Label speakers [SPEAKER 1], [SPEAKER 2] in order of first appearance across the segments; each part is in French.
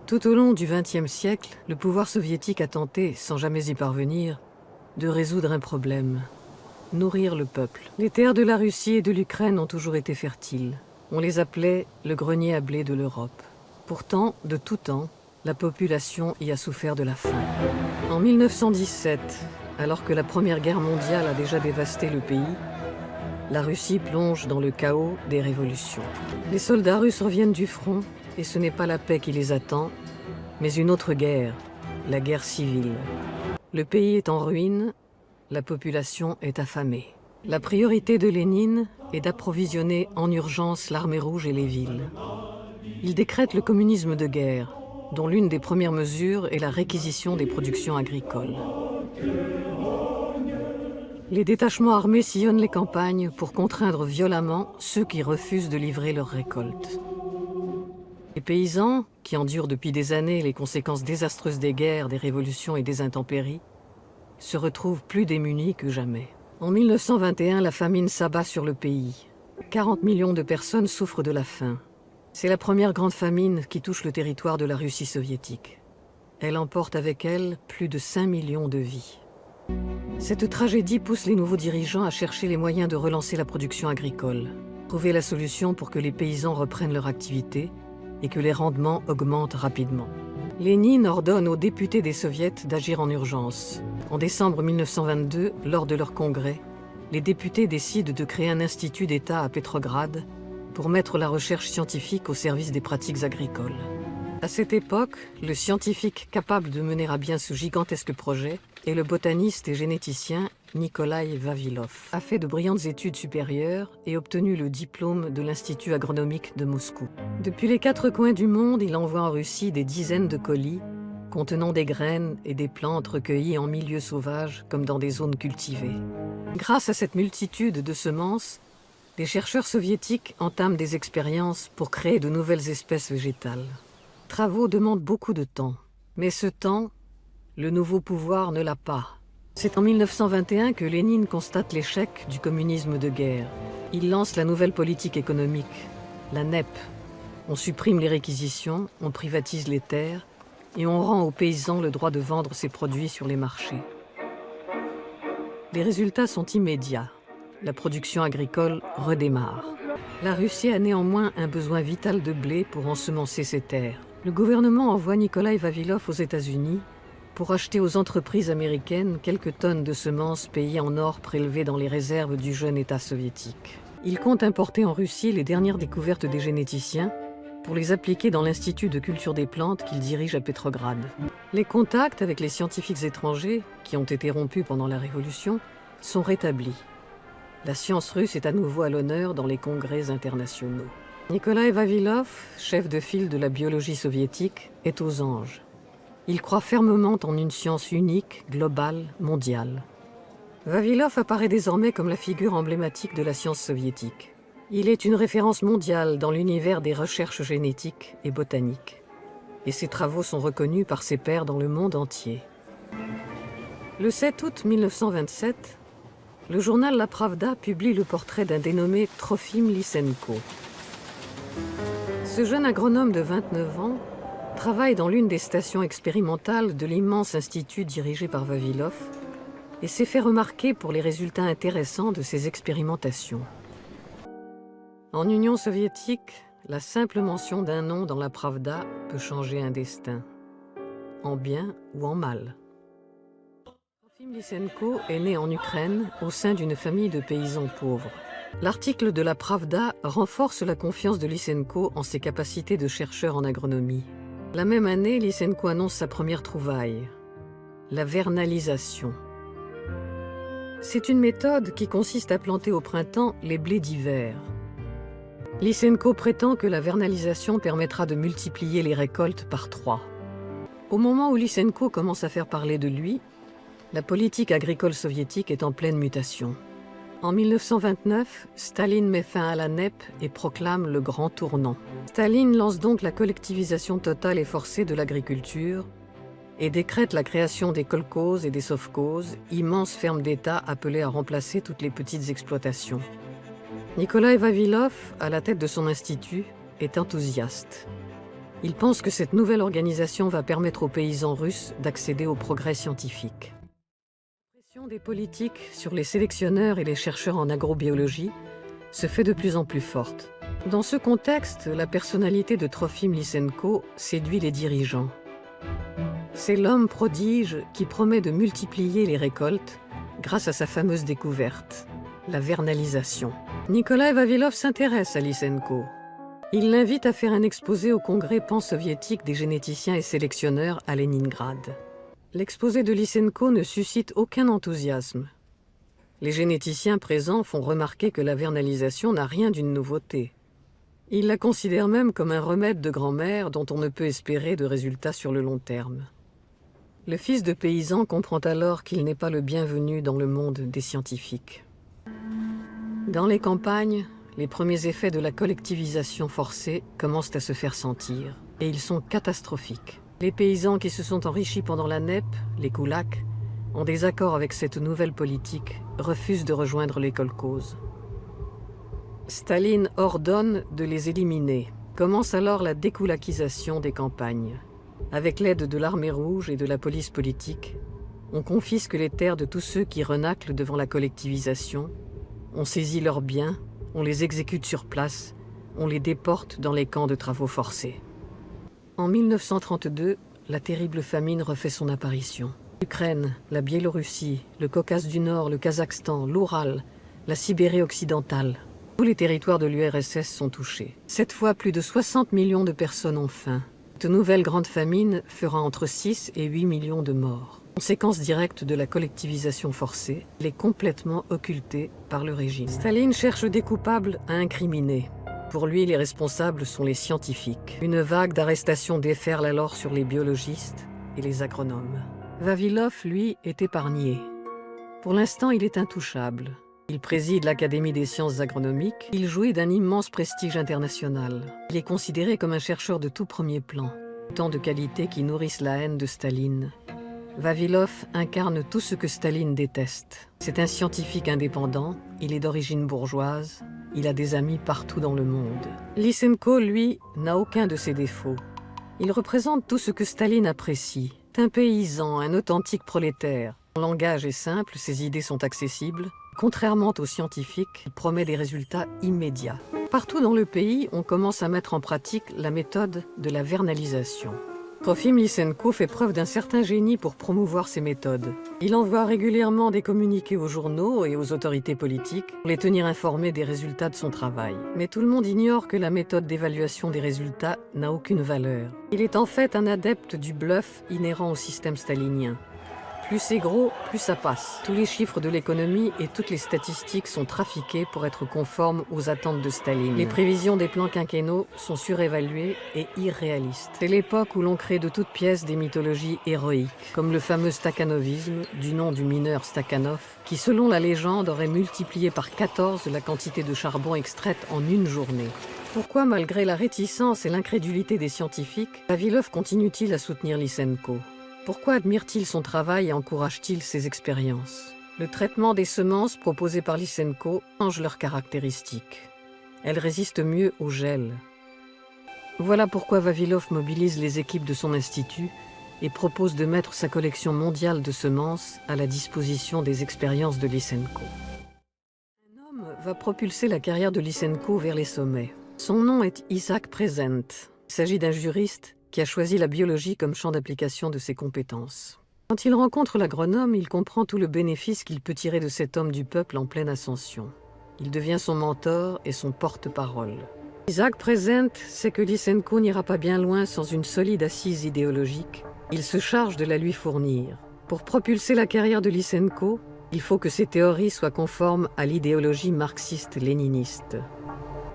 [SPEAKER 1] Tout au long du XXe siècle, le pouvoir soviétique a tenté, sans jamais y parvenir, de résoudre un problème: nourrir le peuple. Les terres de la Russie et de l'Ukraine ont toujours été fertiles. On les appelait le grenier à blé de l'Europe. Pourtant, de tout temps, la population y a souffert de la faim. En 1917, alors que la Première Guerre mondiale a déjà dévasté le pays, la Russie plonge dans le chaos des révolutions. Les soldats russes reviennent du front, et ce n'est pas la paix qui les attend, mais une autre guerre, la guerre civile. Le pays est en ruine, la population est affamée. La priorité de Lénine est d'approvisionner en urgence l'armée rouge et les villes. Il décrète le communisme de guerre, dont l'une des premières mesures est la réquisition des productions agricoles. Les détachements armés sillonnent les campagnes pour contraindre violemment ceux qui refusent de livrer leurs récoltes. Les paysans, qui endurent depuis des années les conséquences désastreuses des guerres, des révolutions et des intempéries, se retrouvent plus démunis que jamais. En 1921, la famine s'abat sur le pays. 40 millions de personnes souffrent de la faim. C'est la première grande famine qui touche le territoire de la Russie soviétique. Elle emporte avec elle plus de 5 millions de vies. Cette tragédie pousse les nouveaux dirigeants à chercher les moyens de relancer la production agricole, trouver la solution pour que les paysans reprennent leur activité et que les rendements augmentent rapidement. Lénine ordonne aux députés des soviets d'agir en urgence. En décembre 1922, lors de leur congrès, les députés décident de créer un institut d'État à Petrograd pour mettre la recherche scientifique au service des pratiques agricoles. À cette époque, le scientifique capable de mener à bien ce gigantesque projet est le botaniste et généticien Nikolai Vavilov. A fait de brillantes études supérieures et obtenu le diplôme de l'Institut agronomique de Moscou. Depuis les 4 coins du monde, il envoie en Russie des dizaines de colis contenant des graines et des plantes recueillies en milieu sauvage comme dans des zones cultivées. Grâce à cette multitude de semences, les chercheurs soviétiques entament des expériences pour créer de nouvelles espèces végétales. Les travaux demandent beaucoup de temps, mais ce temps, le nouveau pouvoir ne l'a pas. C'est en 1921 que Lénine constate l'échec du communisme de guerre. Il lance la nouvelle politique économique, la NEP. On supprime les réquisitions, on privatise les terres et on rend aux paysans le droit de vendre ses produits sur les marchés. Les résultats sont immédiats. La production agricole redémarre. La Russie a néanmoins un besoin vital de blé pour ensemencer ses terres. Le gouvernement envoie Nikolai Vavilov aux États-Unis pour acheter aux entreprises américaines quelques tonnes de semences payées en or prélevées dans les réserves du jeune État soviétique. Il compte importer en Russie les dernières découvertes des généticiens pour les appliquer dans l'Institut de culture des plantes qu'il dirige à Petrograd. Les contacts avec les scientifiques étrangers, qui ont été rompus pendant la Révolution, sont rétablis. La science russe est à nouveau à l'honneur dans les congrès internationaux. Nikolai Vavilov, chef de file de la biologie soviétique, est aux anges. Il croit fermement en une science unique, globale, mondiale. Vavilov apparaît désormais comme la figure emblématique de la science soviétique. Il est une référence mondiale dans l'univers des recherches génétiques et botaniques. Et ses travaux sont reconnus par ses pairs dans le monde entier. Le 7 août 1927, le journal La Pravda publie le portrait d'un dénommé Trofim Lysenko. Ce jeune agronome de 29 ans travaille dans l'une des stations expérimentales de l'immense institut dirigé par Vavilov et s'est fait remarquer pour les résultats intéressants de ses expérimentations. En Union soviétique, la simple mention d'un nom dans la Pravda peut changer un destin, en bien ou en mal. Trofim Lysenko est né en Ukraine au sein d'une famille de paysans pauvres. L'article de la Pravda renforce la confiance de Lysenko en ses capacités de chercheur en agronomie. La même année, Lysenko annonce sa première trouvaille, la vernalisation. C'est une méthode qui consiste à planter au printemps les blés d'hiver. Lysenko prétend que la vernalisation permettra de multiplier les récoltes par 3. Au moment où Lysenko commence à faire parler de lui, la politique agricole soviétique est en pleine mutation. En 1929, Staline met fin à la NEP et proclame le grand tournant. Staline lance donc la collectivisation totale et forcée de l'agriculture et décrète la création des kolkhozes et des sovkhozes, immenses fermes d'État appelées à remplacer toutes les petites exploitations. Nikolai Vavilov, à la tête de son institut, est enthousiaste. Il pense que cette nouvelle organisation va permettre aux paysans russes d'accéder au progrès scientifique. La pression des politiques sur les sélectionneurs et les chercheurs en agrobiologie se fait de plus en plus forte. Dans ce contexte, la personnalité de Trofim Lysenko séduit les dirigeants. C'est l'homme prodige qui promet de multiplier les récoltes grâce à sa fameuse découverte, la vernalisation. Nikolai Vavilov s'intéresse à Lysenko. Il l'invite à faire un exposé au congrès pan-soviétique des généticiens et sélectionneurs à Leningrad. L'exposé de Lysenko ne suscite aucun enthousiasme. Les généticiens présents font remarquer que la vernalisation n'a rien d'une nouveauté. Ils la considèrent même comme un remède de grand-mère dont on ne peut espérer de résultats sur le long terme. Le fils de paysan comprend alors qu'il n'est pas le bienvenu dans le monde des scientifiques. Dans les campagnes, les premiers effets de la collectivisation forcée commencent à se faire sentir, et ils sont catastrophiques. Les paysans qui se sont enrichis pendant la NEP, les koulaks, en désaccord avec cette nouvelle politique, refusent de rejoindre les kolkhozes. Staline ordonne de les éliminer. Commence alors la dékoulakisation des campagnes. Avec l'aide de l'armée rouge et de la police politique, on confisque les terres de tous ceux qui renâclent devant la collectivisation, on saisit leurs biens, on les exécute sur place, on les déporte dans les camps de travaux forcés. En 1932, la terrible famine refait son apparition. L'Ukraine, la Biélorussie, le Caucase du Nord, le Kazakhstan, l'Oural, la Sibérie occidentale. Tous les territoires de l'URSS sont touchés. Cette fois, plus de 60 millions de personnes ont faim. Cette nouvelle grande famine fera entre 6 et 8 millions de morts. Conséquence directe de la collectivisation forcée, elle est complètement occultée par le régime. Staline cherche des coupables à incriminer. Pour lui, les responsables sont les scientifiques. Une vague d'arrestations déferle alors sur les biologistes et les agronomes. Vavilov, lui, est épargné. Pour l'instant, il est intouchable. Il préside l'Académie des sciences agronomiques. Il jouit d'un immense prestige international. Il est considéré comme un chercheur de tout premier plan. Tant de qualités qui nourrissent la haine de Staline. Vavilov incarne tout ce que Staline déteste. C'est un scientifique indépendant, il est d'origine bourgeoise, il a des amis partout dans le monde. Lysenko, lui, n'a aucun de ces défauts. Il représente tout ce que Staline apprécie. Un paysan, un authentique prolétaire. Son langage est simple, ses idées sont accessibles. Contrairement aux scientifiques, il promet des résultats immédiats. Partout dans le pays, on commence à mettre en pratique la méthode de la vernalisation. Trofim Lysenko fait preuve d'un certain génie pour promouvoir ces méthodes. Il envoie régulièrement des communiqués aux journaux et aux autorités politiques pour les tenir informés des résultats de son travail. Mais tout le monde ignore que la méthode d'évaluation des résultats n'a aucune valeur. Il est en fait un adepte du bluff inhérent au système stalinien. Plus c'est gros, plus ça passe. Tous les chiffres de l'économie et toutes les statistiques sont trafiqués pour être conformes aux attentes de Staline. Les prévisions des plans quinquennaux sont surévaluées et irréalistes. C'est l'époque où l'on crée de toutes pièces des mythologies héroïques, comme le fameux stakhanovisme, du nom du mineur Stakhanov, qui selon la légende aurait multiplié par 14 la quantité de charbon extraite en une journée. Pourquoi, malgré la réticence et l'incrédulité des scientifiques, Vavilov continue-t-il à soutenir Lysenko ? Pourquoi admire-t-il son travail et encourage-t-il ses expériences? Le traitement des semences proposé par Lysenko change leurs caractéristiques. Elles résistent mieux au gel. Voilà pourquoi Vavilov mobilise les équipes de son institut et propose de mettre sa collection mondiale de semences à la disposition des expériences de Lysenko. Un homme va propulser la carrière de Lysenko vers les sommets. Son nom est Isaac Prezent. Il s'agit d'un juriste qui a choisi la biologie comme champ d'application de ses compétences. Quand il rencontre l'agronome, il comprend tout le bénéfice qu'il peut tirer de cet homme du peuple en pleine ascension. Il devient son mentor et son porte-parole. Isaac Prezent sait que Lysenko n'ira pas bien loin sans une solide assise idéologique. Il se charge de la lui fournir. Pour propulser la carrière de Lysenko, il faut que ses théories soient conformes à l'idéologie marxiste-léniniste.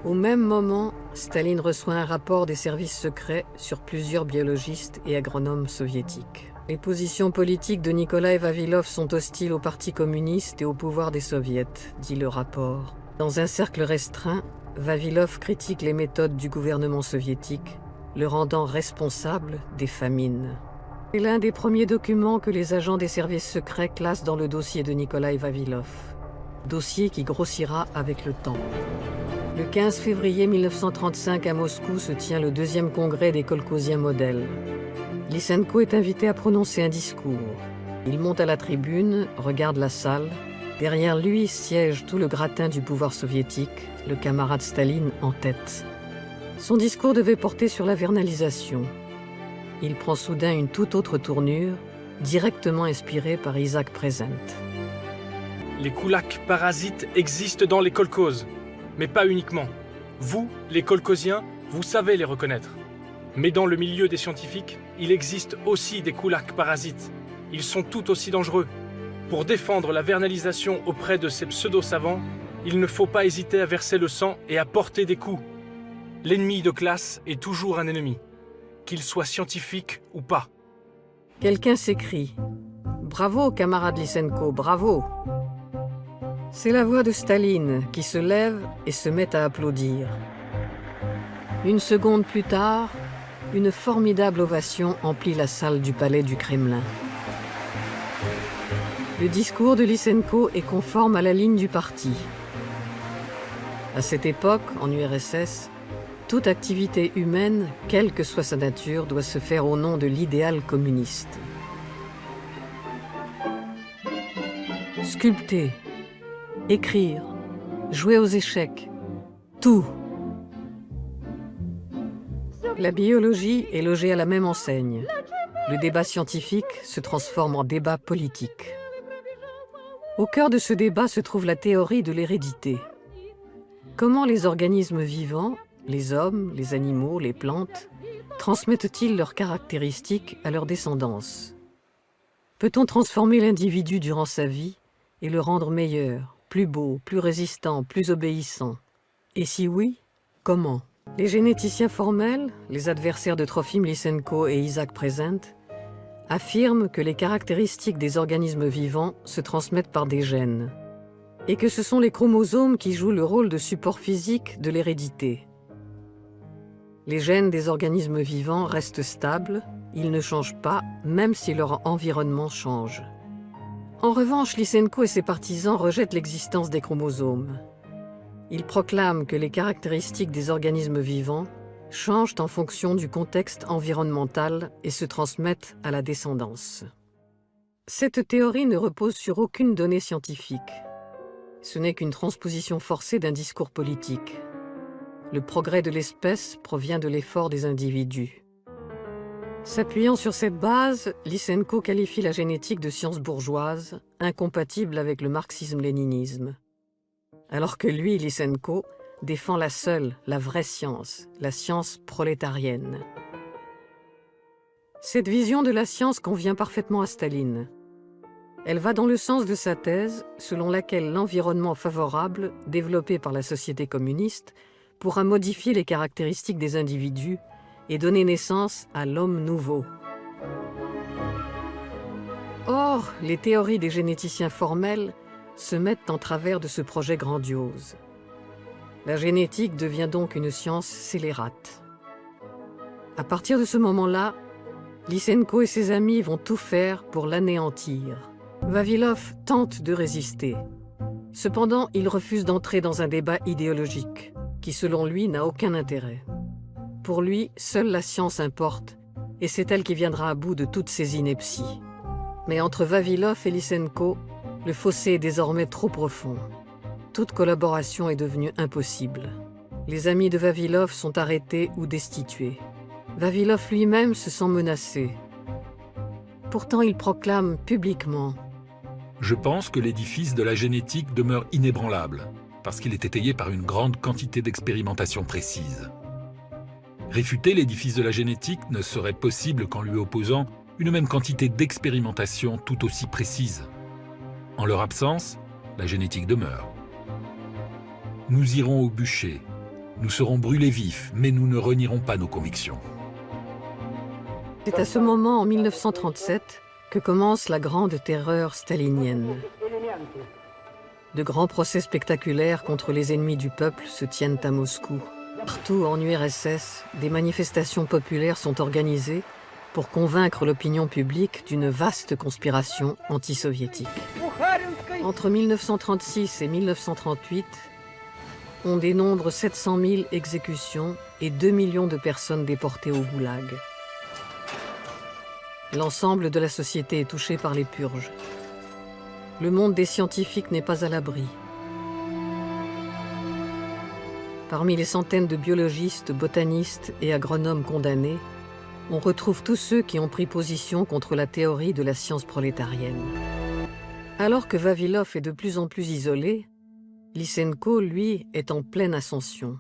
[SPEAKER 1] Au même moment, Staline reçoit un rapport des services secrets sur plusieurs biologistes et agronomes soviétiques. Les positions politiques de Nikolai Vavilov sont hostiles au Parti communiste et au pouvoir des soviets, dit le rapport. Dans un cercle restreint, Vavilov critique les méthodes du gouvernement soviétique, le rendant responsable des famines. C'est l'un des premiers documents que les agents des services secrets classent dans le dossier de Nikolai Vavilov. Dossier qui grossira avec le temps. Le 15 février 1935 à Moscou se tient le deuxième congrès des kolkhoziens modèles. Lysenko est invité à prononcer un discours. Il monte à la tribune, regarde la salle. Derrière lui siège tout le gratin du pouvoir soviétique, le camarade Staline en tête. Son discours devait porter sur la vernalisation. Il prend soudain une toute autre tournure, directement inspirée par Isaac Prezent.
[SPEAKER 2] Les koulaks parasites existent dans les kolkhozes, mais pas uniquement. Vous, les kolkhoziens, vous savez les reconnaître. Mais dans le milieu des scientifiques, il existe aussi des koulaks parasites. Ils sont tout aussi dangereux. Pour défendre la vernalisation auprès de ces pseudo-savants, il ne faut pas hésiter à verser le sang et à porter des coups. L'ennemi de classe est toujours un ennemi, qu'il soit scientifique ou pas.
[SPEAKER 1] Quelqu'un s'écrie « Bravo, camarade Lysenko, bravo !» C'est la voix de Staline qui se lève et se met à applaudir. Une seconde plus tard, une formidable ovation emplit la salle du palais du Kremlin. Le discours de Lysenko est conforme à la ligne du parti. À cette époque, en URSS, toute activité humaine, quelle que soit sa nature, doit se faire au nom de l'idéal communiste. Sculpter, écrire, jouer aux échecs, tout. La biologie est logée à la même enseigne. Le débat scientifique se transforme en débat politique. Au cœur de ce débat se trouve la théorie de l'hérédité. Comment les organismes vivants, les hommes, les animaux, les plantes, transmettent-ils leurs caractéristiques à leur descendance? Peut-on transformer l'individu durant sa vie et le rendre meilleur, plus beau, plus résistant, plus obéissant? Et si oui, comment? Les généticiens formels, les adversaires de Trofim Lysenko et Isaac Prezent, affirment que les caractéristiques des organismes vivants se transmettent par des gènes et que ce sont les chromosomes qui jouent le rôle de support physique de l'hérédité. Les gènes des organismes vivants restent stables, ils ne changent pas, même si leur environnement change. En revanche, Lysenko et ses partisans rejettent l'existence des chromosomes. Ils proclament que les caractéristiques des organismes vivants changent en fonction du contexte environnemental et se transmettent à la descendance. Cette théorie ne repose sur aucune donnée scientifique. Ce n'est qu'une transposition forcée d'un discours politique. Le progrès de l'espèce provient de l'effort des individus. S'appuyant sur cette base, Lysenko qualifie la génétique de science bourgeoise, incompatible avec le marxisme-léninisme. Alors que lui, Lysenko, défend la seule, la vraie science, la science prolétarienne. Cette vision de la science convient parfaitement à Staline. Elle va dans le sens de sa thèse, selon laquelle l'environnement favorable, développé par la société communiste, pourra modifier les caractéristiques des individus et donner naissance à l'homme nouveau. Or, les théories des généticiens formels se mettent en travers de ce projet grandiose. La génétique devient donc une science scélérate. À partir de ce moment-là, Lysenko et ses amis vont tout faire pour l'anéantir. Vavilov tente de résister. Cependant, il refuse d'entrer dans un débat idéologique, qui selon lui n'a aucun intérêt. Pour lui, seule la science importe, et c'est elle qui viendra à bout de toutes ces inepties. Mais entre Vavilov et Lysenko, le fossé est désormais trop profond. Toute collaboration est devenue impossible. Les amis de Vavilov sont arrêtés ou destitués. Vavilov lui-même se sent menacé. Pourtant, il proclame publiquement «
[SPEAKER 3] Je pense que l'édifice de la génétique demeure inébranlable, parce qu'il est étayé par une grande quantité d'expérimentations précises. Réfuter l'édifice de la génétique ne serait possible qu'en lui opposant une même quantité d'expérimentations tout aussi précises. En leur absence, la génétique demeure. Nous irons au bûcher, nous serons brûlés vifs, mais nous ne renierons pas nos convictions. »
[SPEAKER 1] C'est à ce moment, en 1937, que commence la grande terreur stalinienne. De grands procès spectaculaires contre les ennemis du peuple se tiennent à Moscou. Partout en URSS, des manifestations populaires sont organisées pour convaincre l'opinion publique d'une vaste conspiration anti-soviétique. Entre 1936 et 1938, On dénombre 700 000 exécutions et 2 millions de personnes déportées au goulag. L'ensemble de la société est touché par les purges. Le monde des scientifiques n'est pas à l'abri. Parmi les centaines de biologistes, botanistes et agronomes condamnés, on retrouve tous ceux qui ont pris position contre la théorie de la science prolétarienne. Alors que Vavilov est de plus en plus isolé, Lysenko, lui, est en pleine ascension.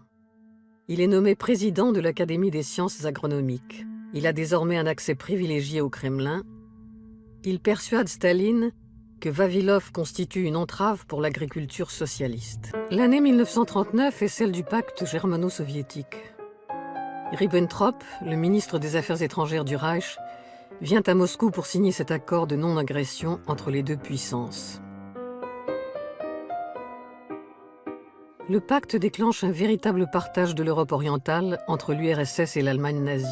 [SPEAKER 1] Il est nommé président de l'Académie des sciences agronomiques. Il a désormais un accès privilégié au Kremlin. Il persuade Staline que Vavilov constitue une entrave pour l'agriculture socialiste. L'année 1939 est celle du pacte germano-soviétique. Ribbentrop, le ministre des Affaires étrangères du Reich, vient à Moscou pour signer cet accord de non-agression entre les deux puissances. Le pacte déclenche un véritable partage de l'Europe orientale entre l'URSS et l'Allemagne nazie.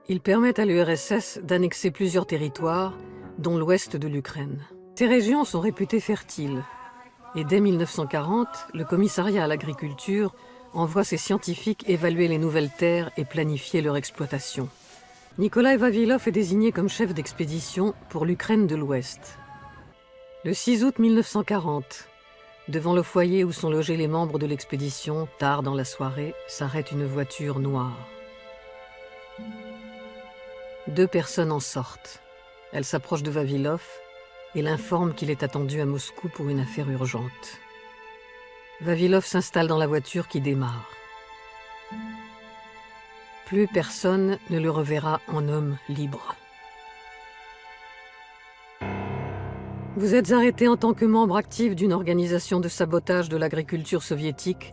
[SPEAKER 1] Il permet à l'URSS d'annexer plusieurs territoires, dont l'ouest de l'Ukraine. Ces régions sont réputées fertiles, et dès 1940, le commissariat à l'agriculture envoie ses scientifiques évaluer les nouvelles terres et planifier leur exploitation. Nikolai Vavilov est désigné comme chef d'expédition pour l'Ukraine de l'Ouest. Le 6 août 1940, devant le foyer où sont logés les membres de l'expédition, tard dans la soirée, s'arrête une voiture noire. 2 personnes en sortent. Elles s'approchent de Vavilov et l'informent qu'il est attendu à Moscou pour une affaire urgente. Vavilov s'installe dans la voiture qui démarre. Plus personne ne le reverra en homme libre. Vous êtes arrêté en tant que membre actif d'une organisation de sabotage de l'agriculture soviétique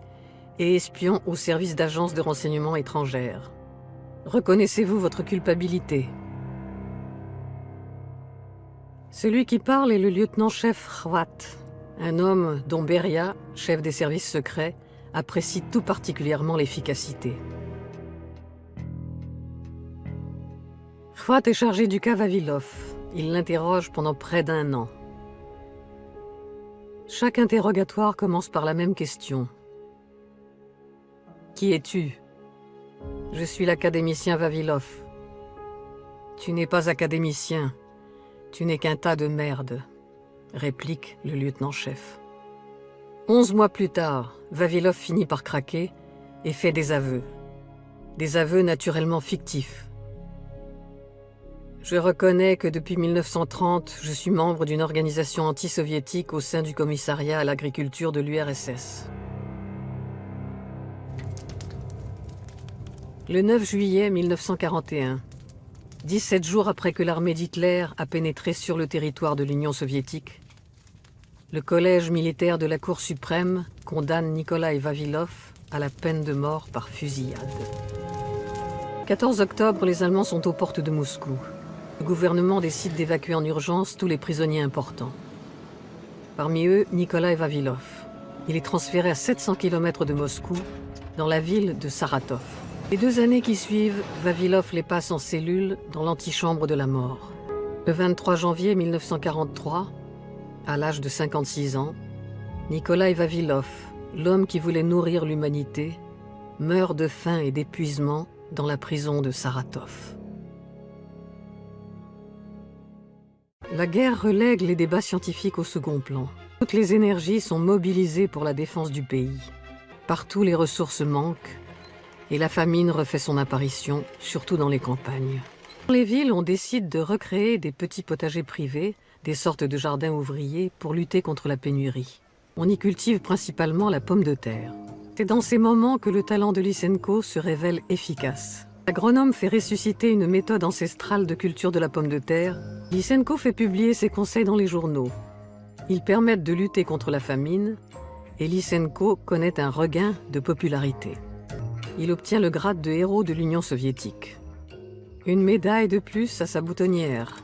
[SPEAKER 1] et espion au service d'agences de renseignement étrangères. Reconnaissez-vous votre culpabilité? Celui qui parle est le lieutenant-chef Khvat, un homme dont Beria, chef des services secrets, apprécie tout particulièrement l'efficacité. Khvat est chargé du cas Vavilov. Il l'interroge pendant près d'1 an. Chaque interrogatoire commence par la même question. Qui es-tu? Je suis l'académicien Vavilov. Tu n'es pas académicien. Tu n'es qu'un tas de merde, réplique le lieutenant-chef. 11 mois plus tard, Vavilov finit par craquer et fait des aveux. Des aveux naturellement fictifs. Je reconnais que depuis 1930, je suis membre d'une organisation anti-soviétique au sein du commissariat à l'agriculture de l'URSS. Le 9 juillet 1941, 17 jours après que l'armée d'Hitler a pénétré sur le territoire de l'Union soviétique, le collège militaire de la Cour suprême condamne Nikolai Vavilov à la peine de mort par fusillade. 14 octobre, les Allemands sont aux portes de Moscou. Le gouvernement décide d'évacuer en urgence tous les prisonniers importants. Parmi eux, Nikolai Vavilov. Il est transféré à 700 km de Moscou, dans la ville de Saratov. Les 2 années qui suivent, Vavilov les passe en cellule dans l'antichambre de la mort. Le 23 janvier 1943, à l'âge de 56 ans, Nikolai Vavilov, l'homme qui voulait nourrir l'humanité, meurt de faim et d'épuisement dans la prison de Saratov. La guerre relègue les débats scientifiques au second plan. Toutes les énergies sont mobilisées pour la défense du pays. Partout, les ressources manquent et la famine refait son apparition, surtout dans les campagnes. Dans les villes, on décide de recréer des petits potagers privés, des sortes de jardins ouvriers, pour lutter contre la pénurie. On y cultive principalement la pomme de terre. C'est dans ces moments que le talent de Lysenko se révèle efficace. L'agronome fait ressusciter une méthode ancestrale de culture de la pomme de terre. Lysenko fait publier ses conseils dans les journaux. Ils permettent de lutter contre la famine et Lysenko connaît un regain de popularité. Il obtient le grade de héros de l'Union soviétique. Une médaille de plus à sa boutonnière.